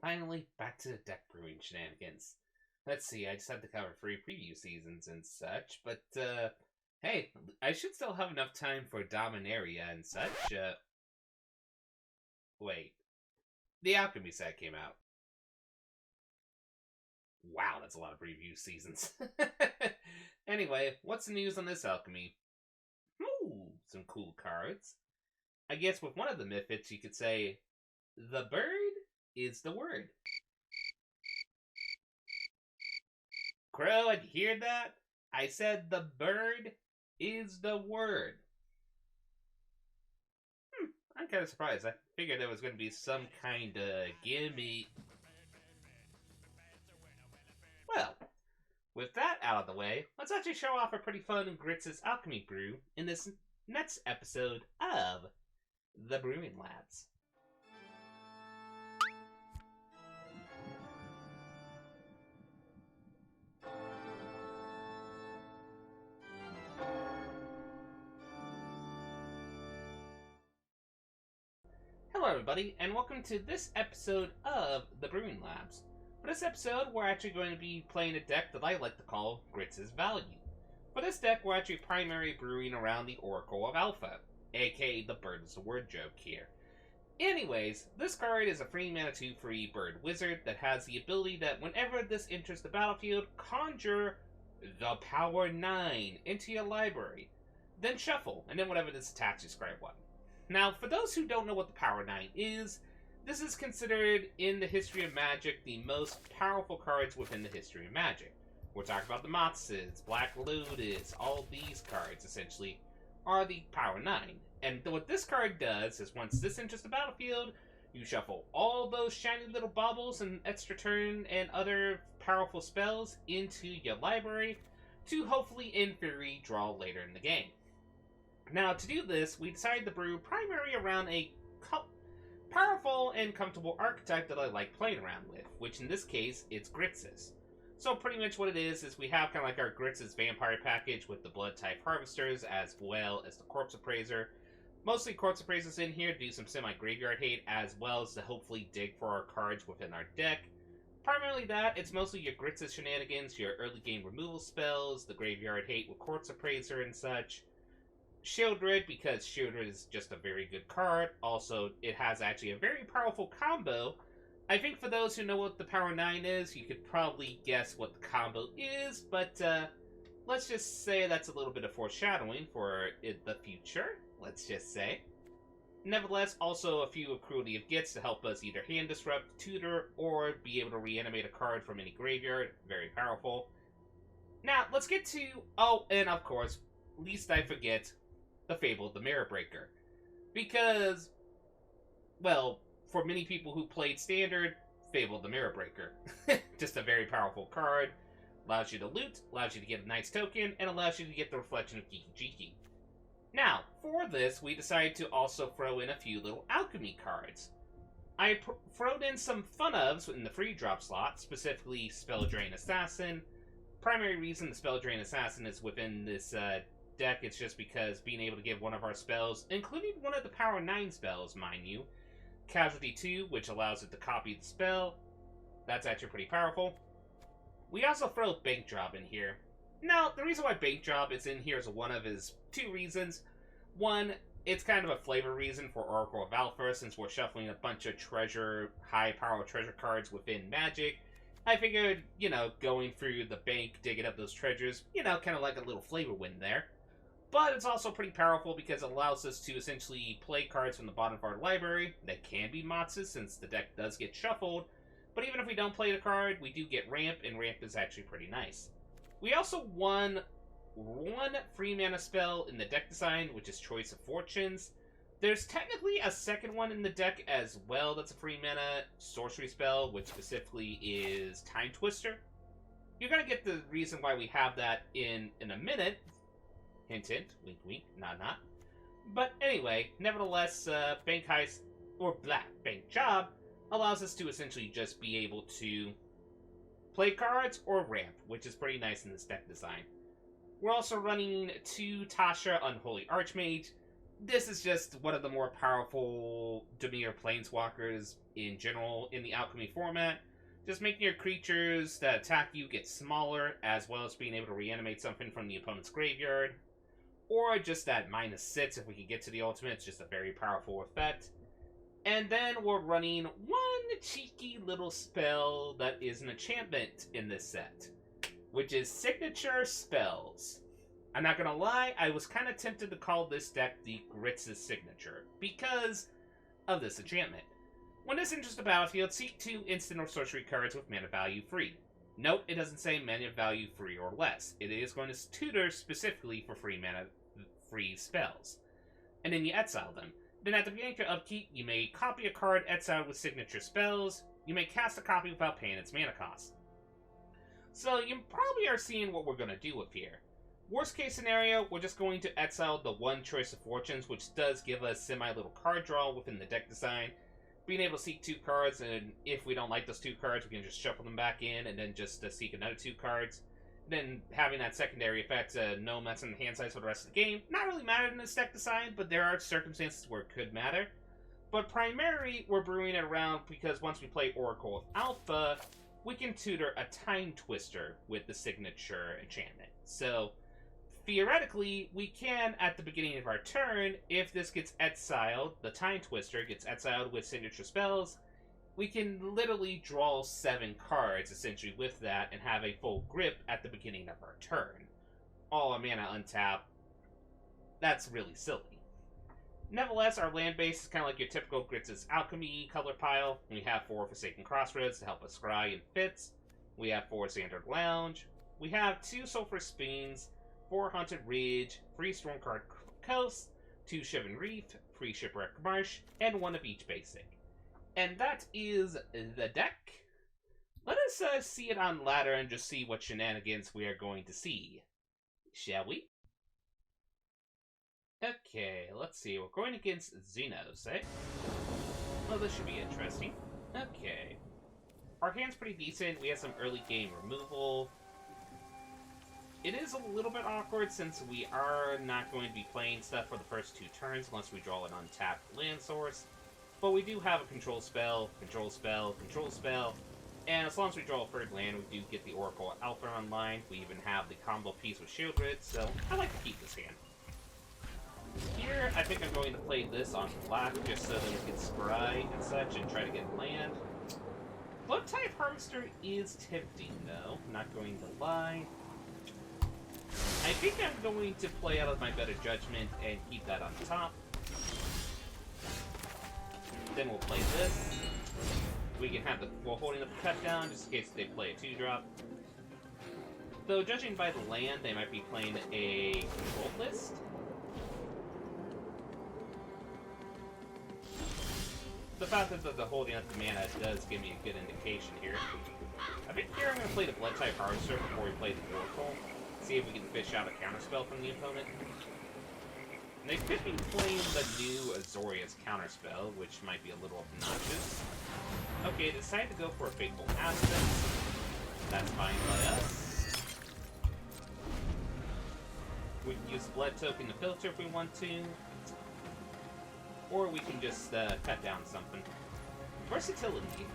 Finally, back to the deck brewing shenanigans. Let's see, I just had to cover 3 preview seasons and such, but, hey, I should still have enough time for Dominaria and such. Wait. The Alchemy set came out. Wow, that's a lot of preview seasons. Anyway, what's the news on this Alchemy? Ooh, some cool cards. I guess with one of the Mythics, you could say, the bird is the word. Crow, did you hear that? I said the bird is the word. I'm kind of surprised. I figured there was going to be some kind of gimme. Well, with that out of the way, let's actually show off a pretty fun grixis alchemy brew in this next episode of the Brewing Labs. Hello everybody, and welcome to this episode of the Brewing Labs. For this episode, we're actually going to be playing a deck that I like to call Grixis Value. For this deck, we're actually primary brewing around the Oracle of Alpha, aka the Bird is the Word joke here. Anyways, this card is a free mana 2/3 bird wizard that has the ability that whenever this enters the battlefield, conjure the power 9 into your library. Then shuffle, and then whenever this attacks, you scry 1. Now, for those who don't know what the Power 9 is, this is considered, in the history of Magic, the most powerful cards within the history of Magic. We're talking about the Moxes, Black Lotus, all these cards, essentially, are the Power 9. And what this card does is, once this enters the battlefield, you shuffle all those shiny little baubles and extra turn and other powerful spells into your library to hopefully, in theory, draw later in the game. Now, to do this, we decided to brew primarily around a powerful and comfortable archetype that I like playing around with, which in this case, it's Grixis. So pretty much what it is we have kind of like our Grixis Vampire package with the Blood-type Harvesters, as well as the Corpse Appraiser. Mostly Corpse Appraisers in here to do some semi-graveyard hate, as well as to hopefully dig for our cards within our deck. Primarily that, it's mostly your Grixis shenanigans, your early game removal spells, the graveyard hate with Corpse Appraiser and such. Shieldred, because Shieldred is just a very good card. Also, it has actually a very powerful combo. I think for those who know what the Power 9 is, you could probably guess what the combo is, but let's just say that's a little bit of foreshadowing for the future, let's just say. Nevertheless, also a few of Cruelty of Gifts to help us either hand disrupt, tutor, or be able to reanimate a card from any graveyard. Very powerful. Now, let's get to... Oh, and of course, least I forget... the Fable of the Mirror Breaker. Because, well, for many people who played Standard, Fable of the Mirror Breaker. Just a very powerful card. Allows you to loot, allows you to get a nice token, and allows you to get the reflection of Geeky Geeky. Now, for this, we decided to also throw in a few little alchemy cards. I thrown in some fun ofs in the free drop slot, specifically Spell Drain Assassin. Primary reason the Spell Drain Assassin is within this deck, it's just because being able to give one of our spells, including one of the Power 9 spells, mind you, Casualty 2, which allows it to copy the spell. That's actually pretty powerful. We also throw Bank Job in here. Now, the reason why Bank Job is in here is one of his 2 reasons. One, it's kind of a flavor reason for Oracle of Alpha, since we're shuffling a bunch of high-power treasure cards within Magic. I figured, going through the bank, digging up those treasures, kind of like a little flavor win there. But it's also pretty powerful because it allows us to essentially play cards from the bottom of our library that can be Moxes, since the deck does get shuffled. But even if we don't play the card, we do get Ramp, and Ramp is actually pretty nice. We also won one free mana spell in the deck design, which is Choice of Fortunes. There's technically a second one in the deck as well that's a free mana sorcery spell, which specifically is Time Twister. You're going to get the reason why we have that in a minute. Hint, hint, wink, wink, nod, nod. But anyway, nevertheless, Bank Heist, or Bank Job, allows us to essentially just be able to play cards or ramp, which is pretty nice in this deck design. We're also running 2 Tasha Unholy Archmage. this is just one of the more powerful Dimir Planeswalkers in general in the Alchemy format. Just making your creatures that attack you get smaller, as well as being able to reanimate something from the opponent's graveyard. Or just that -6 if we can get to the ultimate. It's just a very powerful effect. And then we're running one cheeky little spell that is an enchantment in this set, which is Signature Spells. I'm not gonna lie, I was kind of tempted to call this deck the grixis Signature, because of this enchantment. When this enters the battlefield, seek 2 instant or sorcery cards with mana value free. Note, it doesn't say mana value free or less. It is going to tutor specifically for free spells. And then you exile them. Then at the beginning of your upkeep, you may copy a card exiled with Signature Spells. You may cast a copy without paying its mana cost. So you probably are seeing what we're going to do with here. Worst case scenario, we're just going to exile the one Choice of Fortunes, which does give us semi-little card draw within the deck design. Being able to seek 2 cards, and if we don't like those 2 cards, we can just shuffle them back in, and then just seek another 2 cards. Then having that secondary effect, no mess in the hand size for the rest of the game. Not really mattered in this deck design, but there are circumstances where it could matter. But primarily, we're brewing it around because once we play Oracle of Alpha, we can tutor a Time Twister with the Signature enchantment. So, theoretically, we can, at the beginning of our turn, if this gets exiled, the Time Twister gets exiled with Signature Spells, we can literally draw 7 cards, essentially, with that, and have a full grip at the beginning of our turn. All a mana untap. That's really silly. Nevertheless, our land base is kind of like your typical Grixis Alchemy color pile. We have 4 Forsaken Crossroads to help us scry and fits. We have 4 Standard Lounge. We have 2 Sulphurous Spoons, 4 Haunted Ridge, 3 Stormcard Coast, 2 Shivan Reef, 3 Shipwreck Marsh, and 1 of each basic. And that is the deck. Let us see it on ladder and just see what shenanigans we are going to see. Shall we? Okay, let's see. We're going against Xenos, eh? Oh, this should be interesting. Okay. Our hand's pretty decent. We have some early game removal. It is a little bit awkward since we are not going to be playing stuff for the first 2 turns unless we draw an untapped land source. But we do have a control spell, control spell, control spell, and as long as we draw a 3rd land, we do get the Oracle Alpha online. We even have the combo piece with Shieldred, so I like to keep this hand. Here, I think I'm going to play this on black just so that we can scry and such and try to get land. Blood-type Harvester is tempting, though, not going to lie. I think I'm going to play out of my better judgment and keep that on top. Then we'll play this. We can have the while holding up the cut down just in case they play a 2-drop. Though judging by the land, they might be playing a control list. The fact that they're holding up the mana does give me a good indication here. I think here I'm going to play the Blood-type Harvester before we play the Oracle. See if we can fish out a counterspell from the opponent. And they could be playing the new Azorius counterspell, which might be a little obnoxious. Okay, decided to go for a Fateful Aspect. That's fine by us. We can use Blood Token to filter if we want to. Or we can just cut down something. Versatility.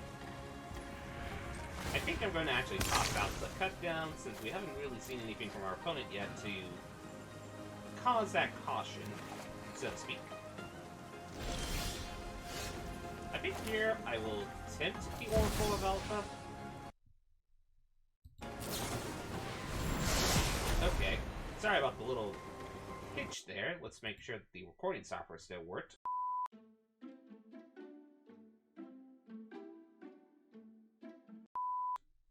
I think I'm going to actually toss out the cut down, since we haven't really seen anything from our opponent yet to cause that caution, so to speak. I think here I will tempt the Oracle of Alpha. Okay, sorry about the little hitch there. Let's make sure that the recording software still worked.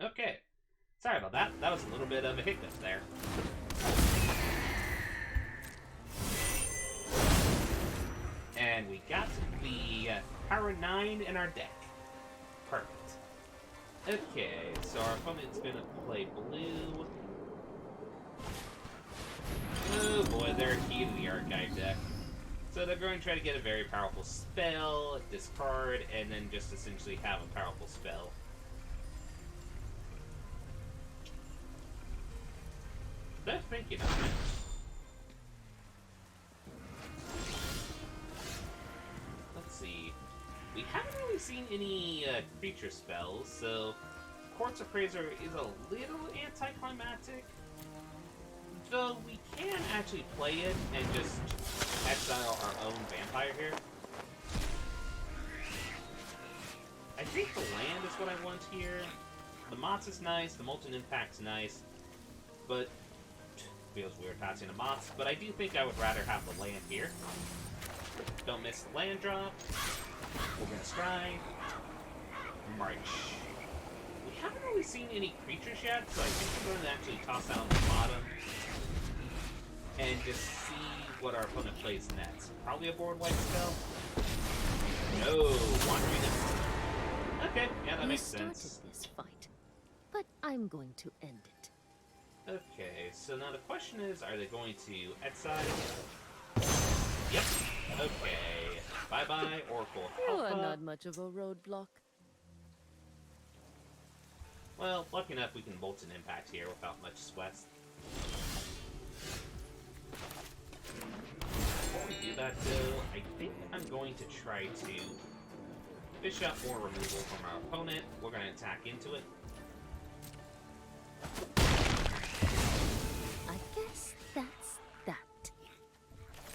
Okay, sorry about that. That was a little bit of a hiccup there. And we got the Power 9 in our deck. Perfect. Okay, so our opponent's gonna play blue. Oh boy, they're a key to the Archive deck. So they're going to try to get a very powerful spell, discard, and then just essentially have a powerful spell. They're thinking of it. we haven't really seen any creature spells, so Quartz Appraiser is a little anticlimactic. Though we can actually play it and just exile our own vampire here. I think the land is what I want here. The Mott's is nice, the Molten Impact's nice, but feels weird passing the Mott's, but I do think I would rather have the land here. Don't miss the land drop. We're gonna strike. March. We haven't really seen any creatures yet, so I think we're going to actually toss out the bottom and just see what our opponent plays next. Probably a board wipe spell. No, Wandering Import. Okay, yeah, that makes sense. You started this fight, but I'm going to end it. Okay, so now the question is, are they going to exile? Yep. Okay. Bye-bye, Oracle. You are not much of a roadblock. Well, lucky enough we can Molten Impact here without much sweat. Before we do that, though, I think I'm going to try to fish out more removal from our opponent. We're going to attack into it. I guess that's that.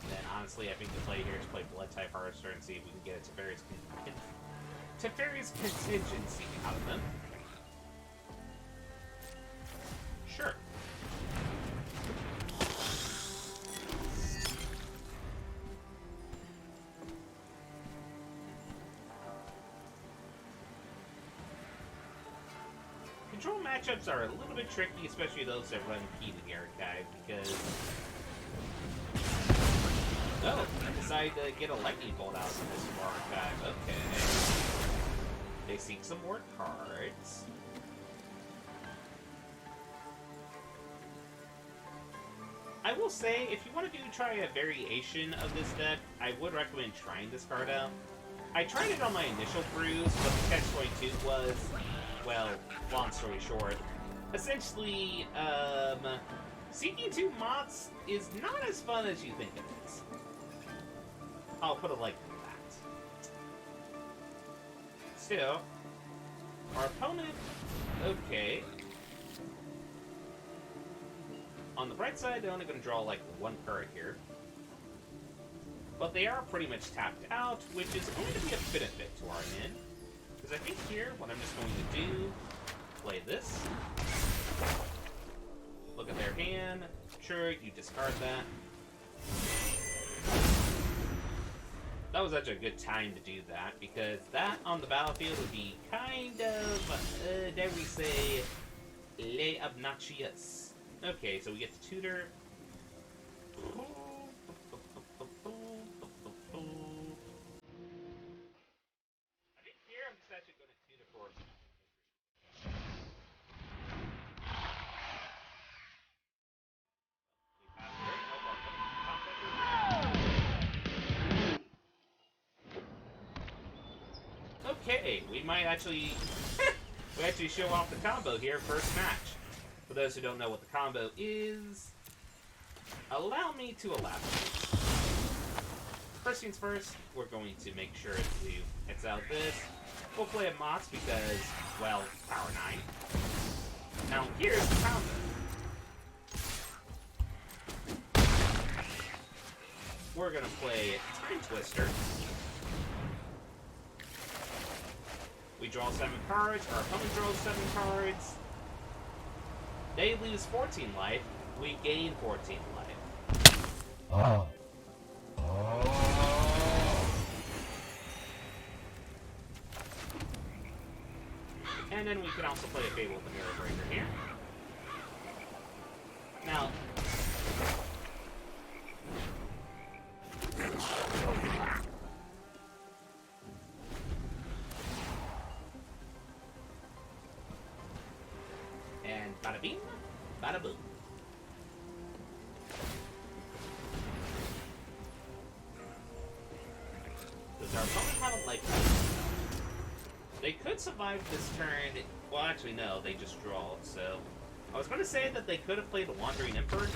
And then, honestly, I think the play here is play Blood-type Harvester and see if we can get it to various contingency out of them. Sure. Control matchups are a little bit tricky, especially those that run Key to Garrikai, because... Oh, I decided to get a Lightning Bolt out of this archive. Okay. They seek some more cards. I will say, if you want to try a variation of this deck, I would recommend trying this card out. I tried it on my initial brews, but the catch-22 was, well, long story short, essentially, seeking 2 Mott's is not as fun as you think it is. I'll put it like that. Still, our opponent, okay. On the bright side, they're only going to draw, like, 1 card here. But they are pretty much tapped out, which is going to be a benefit to our end. Because I think here, what I'm just going to do, play this. Look at their hand. Sure, you discard that. That was actually a good time to do that, because that on the battlefield would be kind of, dare we say, les obnoxious. Okay, so we get to tutor. I think here I'm just actually going to tutor for Okay, we might actually we actually show off the combo here first match. For those who don't know what the combo is, allow me to elaborate. First things first, we're going to make sure to exile this. We'll play a Mott's because, well, power 9. Now here's the combo. We're gonna play Time Twister. We draw 7 cards, our opponent draws 7 cards. They lose 14 life, we gain 14 life. Oh. And then we can also play a Fable with the Mirror Breaker here. Now, and bada bing, bada boom. Does our opponent have a life? They could survive this turn. Well, actually, no, they just draw. So, I was going to say that they could have played a Wandering Emperor.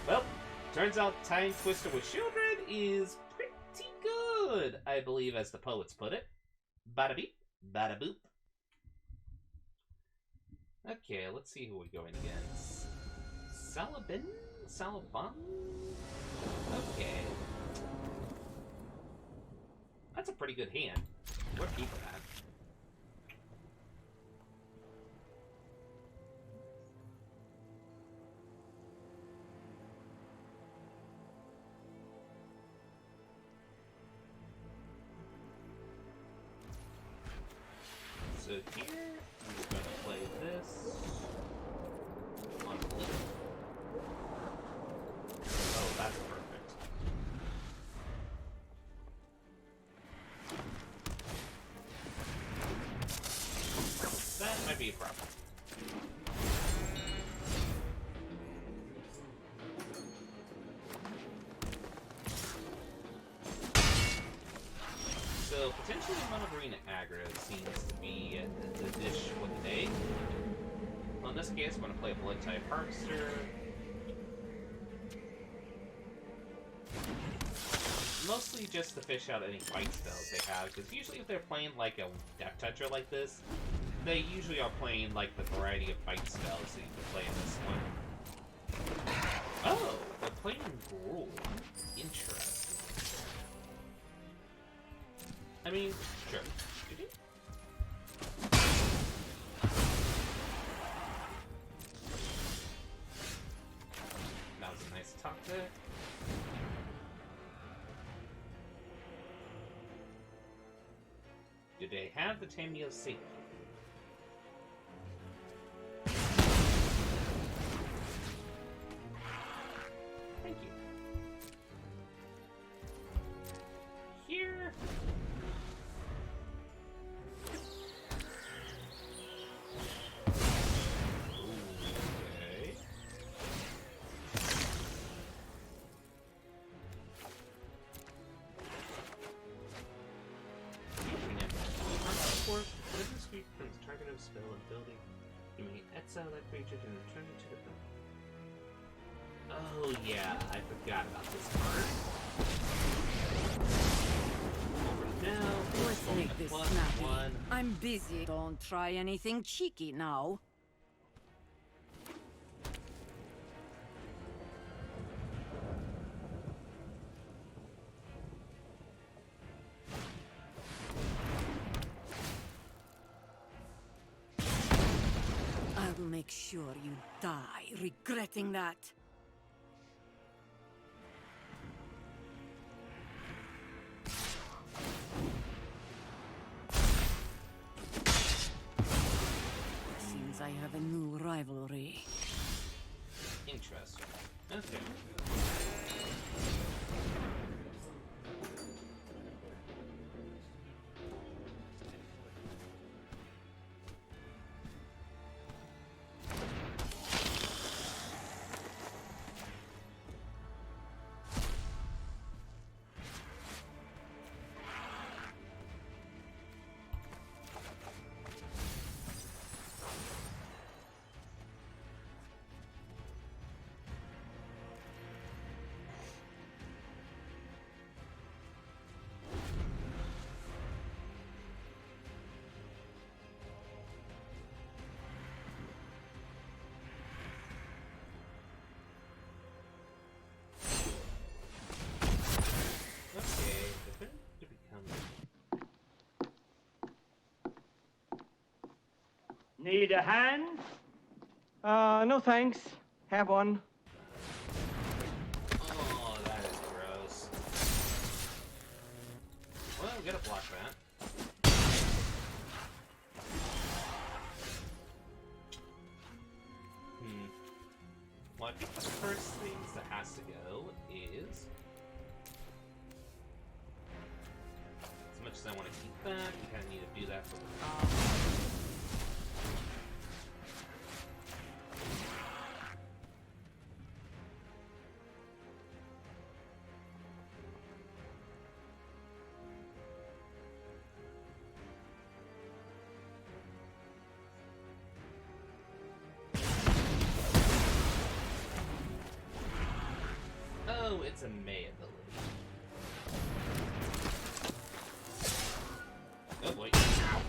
Well, turns out Time Twister with Shieldred is good, I believe, as the poets put it. Bada beep, bada boop. Okay, let's see who we're going against. Salabin? Salabon? Okay. That's a pretty good hand. We're keeping that. So here, I'm just going to play this on blue. Oh, that's perfect. That might be a problem. So, potentially mono green aggro seems to be the dish for the day. Well, in this case, I'm going to play a blood type Harvester. Mostly just to fish out any fight spells they have, because usually if they're playing like a Death Toucher like this, they usually are playing like the variety of fight spells that you can play in this one. Oh, they're playing Gruul. Interesting. I mean, sure. That was a nice talk there. Do they have the Tamio Safety? Thank you. Here. Okay. What is this creature becomes the target of a spell and building? You may exile that creature and return it to the field. Oh yeah, I forgot about this part. Over now, Let's make this snappy. I'm busy. Don't try anything cheeky now. I'll make sure you die regretting that. Seems I have a new rivalry. Interesting. Okay. Need a hand? No thanks. Have one. Oh, that is gross. Well, we gotta block that. Well, I think the first things that has to go is... As much as I want to keep that, you kind of need to do that for the top. Oh, it's a May ability. Oh boy. Ow.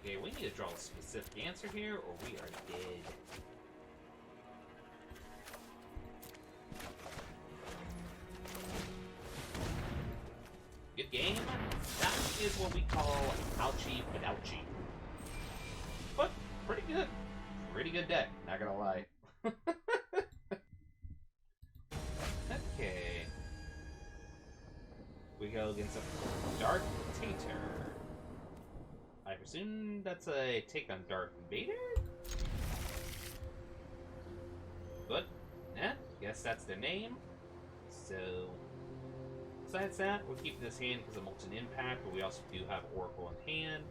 Okay, we need to draw a specific answer here, or we are dead. Good game. That is what we call ouchie but ouchie. But pretty good. Pretty good deck, not gonna lie. Okay. We go against a Dark Tater. I presume that's a take on Darth Vader? But, guess that's their name. So, besides that, we'll keep this hand because of Molten Impact, but we also do have Oracle in hand.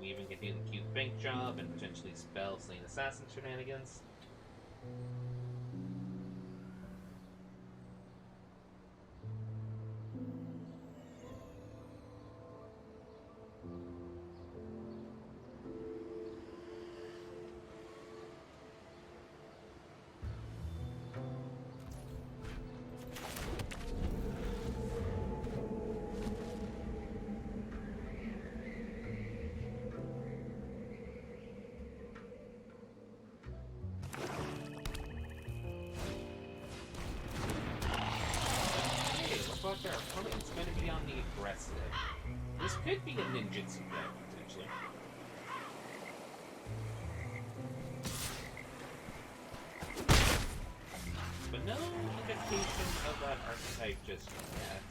We even get the cute Bank Job and potentially spell Slain Assassin shenanigans. Our opponent's going to be on the aggressive. This could be a ninjutsu deck, potentially. But no indication of that archetype just yet.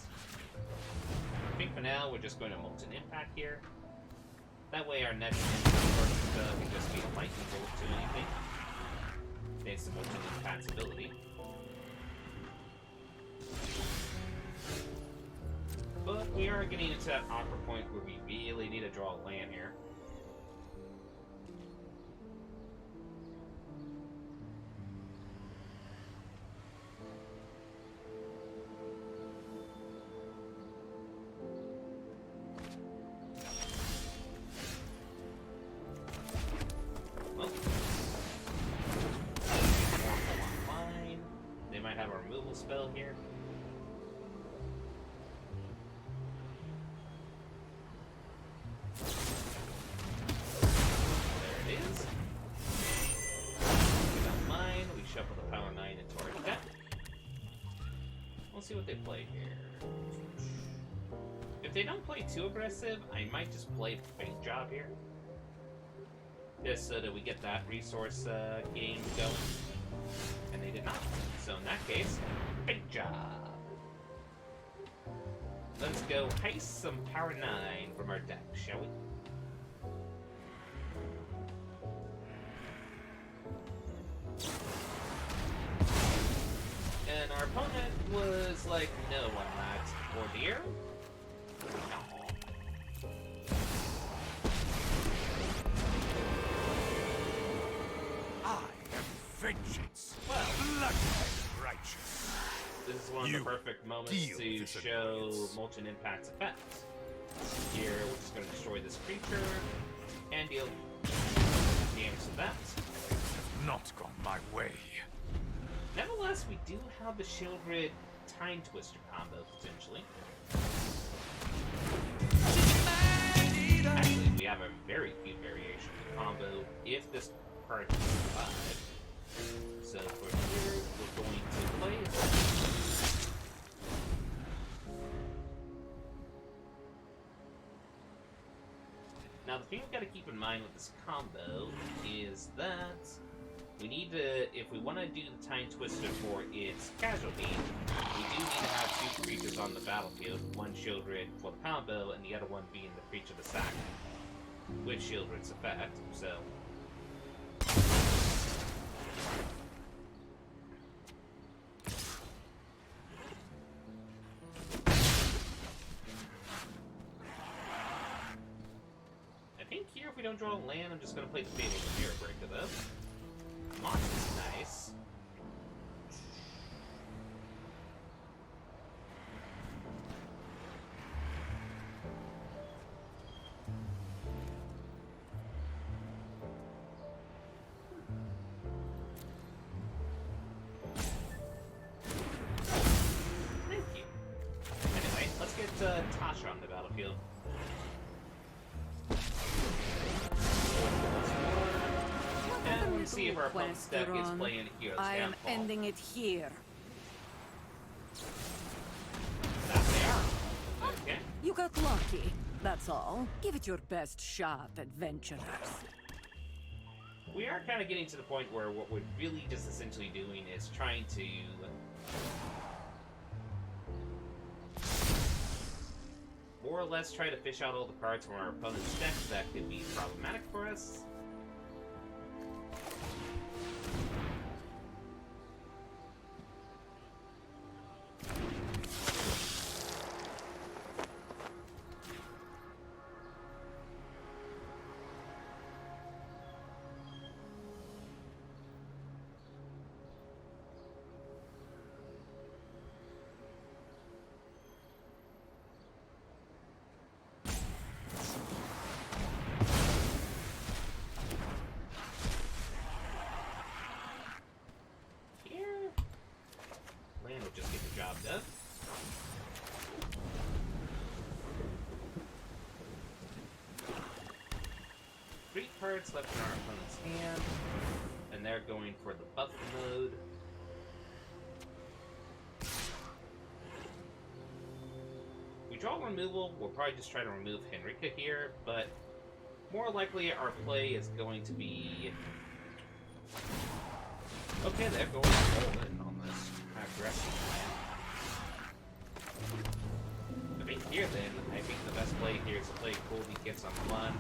I think for now we're just going to Molten Impact here. That way our next can just be a lightning bolt to anything. Thanks to Molten Impact's ability. But we are getting into that awkward point where we really need to draw a land here. Well, fine. They might have a removal spell here. See what they play here. If they don't play too aggressive, I might just play Bank Job here. Just so that we get that resource game going. And they did not. So in that case, Bank Job. Let's go heist some Power 9 from our deck, shall we? And our opponent was like, no, I'm not. Ordeer? No. I am vengeance. Well, blood and righteous. This is one of the perfect moments to show Molten Impact's effects. Here, we're just going to destroy this creature and deal damage to that. Not gone my way. Nevertheless, we do have the Shieldred Time Twister combo, potentially. combo if this card can survive. So for here, we're going to play it. Now the thing we've got to keep in mind with this combo is that we need to, if we want to do the Time Twister for its casualty, we do need to have 2 creatures on the battlefield, one Shieldred for the combo, and the other one being the creature of the sack, with Shieldred's effect, so... I think here, if we don't draw a land, I'm just going to play the Fable of the Mirror Breaker, though. Moss is nice. Thank you. Anyway, let's get Tasha on the battlefield. And we'll see if our opponent's deck is playing Hero's I am Downfall. ending it here. That they are. Okay. You got lucky, that's all. Give it your best shot, adventurers. We are kind of getting to the point where what we're really just essentially doing is trying to more or less try to fish out all the cards from our opponent's deck that could be problematic for us. Will just get the job done. Three cards left in our opponent's hand, and they're going for the buff mode. We draw removal, we'll probably just try to remove Henrika here, but more likely our play is going to be... Okay, they're going all in on this aggressive plan. I think here then, I think the best play here is to play Colby gets on one.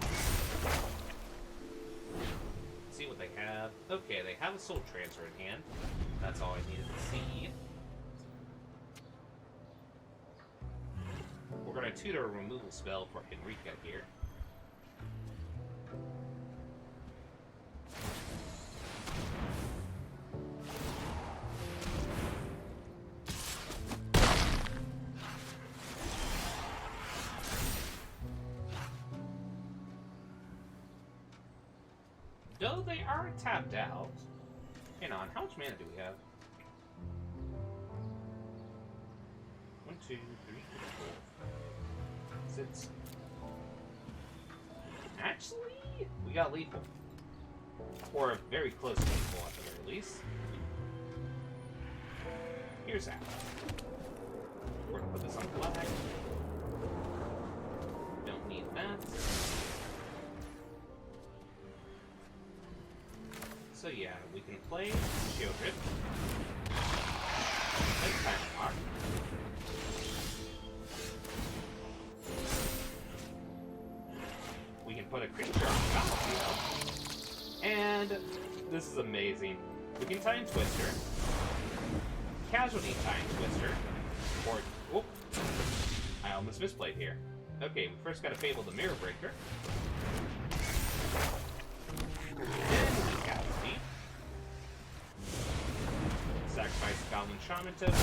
See what they have. Okay, they have a Soul Transfer in hand. That's all I needed to see. We're gonna tutor a removal spell for Henrika here. Though they are tapped out. Hang on, how much mana do we have? 1, 2, 3, 4, 5, 6. Actually, we got lethal. Or very close to lethal at the very least. Here's that. We're gonna put this on flag. Don't need that. So yeah, we can play Shieldred. That's kind of hard. We can put a creature on the battlefield. And this is amazing. We can Time Twister. Casualty Time Twister. Or, whoop. I almost misplayed here. Okay, we first gotta Fable the Mirror Breaker. Sacrifice Goblin Shaman token.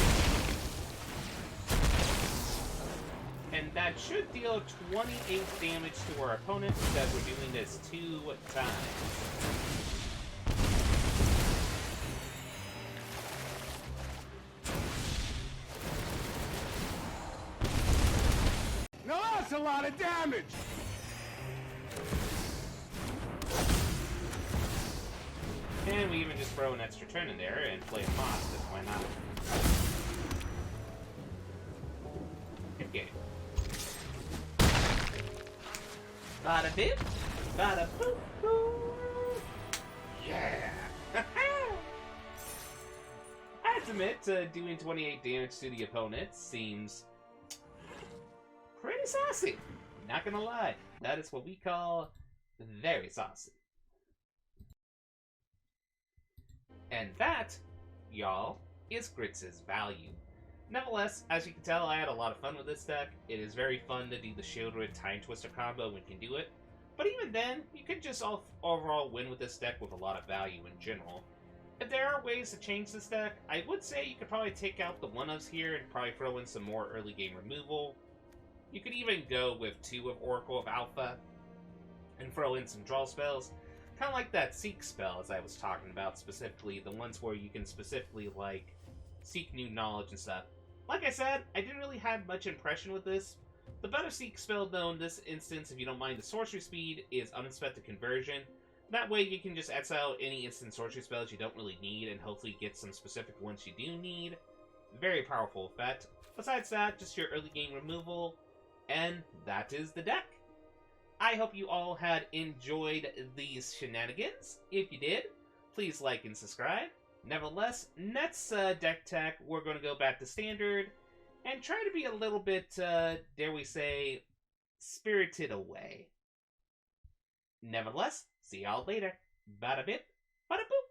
And that should deal 28 damage to our opponent because we're doing this 2 times. Now that's a lot of damage! probably even just throw an extra turn in there and play a Moss, because why not? Good game. Bada bip, bada boop, boop. Yeah! I have to admit, doing 28 damage to the opponent seems pretty saucy. Not gonna lie, that is what we call very saucy. And that, y'all, is Grixis value. Nevertheless, as you can tell, I had a lot of fun with this deck. It is very fun to do the Shield Rid Time Twister combo when you can do it. But even then, you could just overall win with this deck with a lot of value in general. If there are ways to change this deck, I would say you could probably take out the 1-ofs here and probably throw in some more early game removal. You could even go with 2 of Oracle of Alpha and throw in some draw spells. Kind of like that Seek spell, as I was talking about, specifically. The ones where you can specifically, like, seek new knowledge and stuff. Like I said, I didn't really have much impression with this. The better Seek spell, though, in this instance, if you don't mind the sorcery speed, is Unexpected Conversion. That way you can just exile any instant sorcery spells you don't really need and hopefully get some specific ones you do need. Very powerful effect. Besides that, just your early game removal. And that is the deck. I hope you all had enjoyed these shenanigans. If you did, please like and subscribe. Nevertheless, next deck tech, we're going to go back to standard and try to be a little bit, dare we say, spirited away. Nevertheless, see y'all later. Bada bip, bada boop.